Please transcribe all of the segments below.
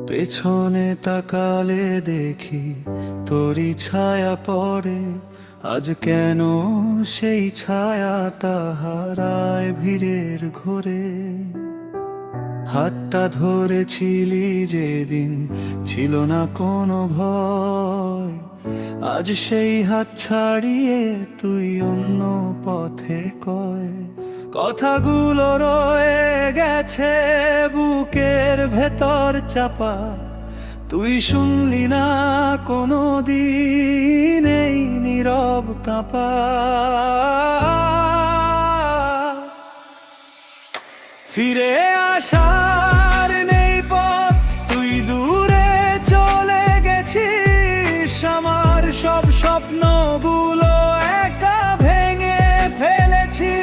পেছনে তাকালে দেখি তোরই ছায়া পড়ে। আজ কেন সেই ছায়াটা হারায় ভিড়ের ঘোরে। হাতটা ধরেছিলি যেদিন ছিল না কোনো ভয়, আজ সেই হাত ছাড়িয়ে তুই অন্য পথে কয়। কথাগুলো রয়ে গেছে বুকের ভেতর চাপা, তুই শুনলি না কোনো দিন এই নীরব কাঁপা। ফিরে আসার নেই পথ, তুই দূরে চলে গেছিস। আমার সব স্বপ্নগুলো একা ভেঙে ফেলেছি।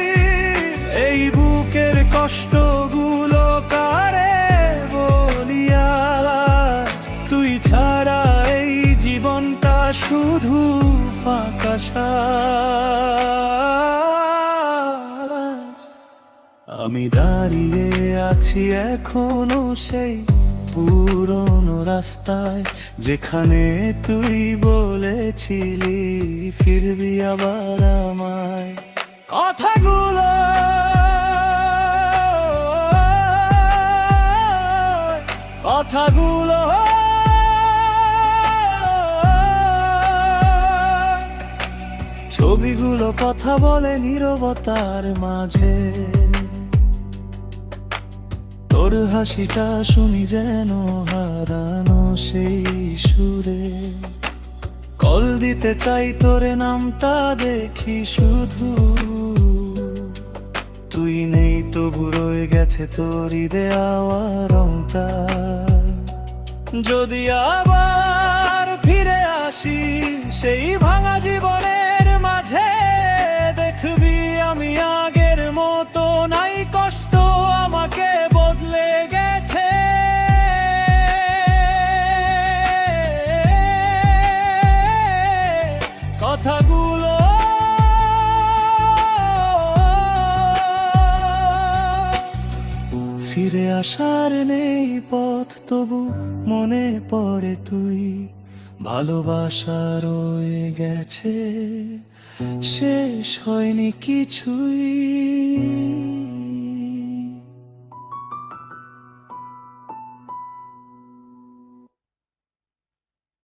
এই বুকের কষ্টগুলো কারে বলি আজ? তুই ছাড়া এই জীবনটা শুধু ফাঁকা সাজ। আমি দাঁড়িয়ে আছি এখনো সেই পুরনো রাস্তায়, যেখানে তুই বলেছিলি ফিরবি আবার আমায়। কথাগুলো কথাগুলো ছবিগুলো কথা বলে নীরবতার মাঝে। তোর হাসিটা শুনি যেন হারানো সেই সুরে। কল দিতে চাই তোরে, নামটা দেখি শুধু। তুই নেই তবু রয়ে গেছে তোরই দেওয়া রংটা। যদি আবার ফিরে আসি সেই ভাঙা জীবনের মাঝে, দেখবি আমি আগের মতো নাই, কষ্ট আমাকে বদলে গেছে। কথাগুলো ফিরে আসার নেই পথ, তবু মনে পড়ে তুই। ভালোবাসা রয়ে গেছে, শেষ হয়নি কিছুই।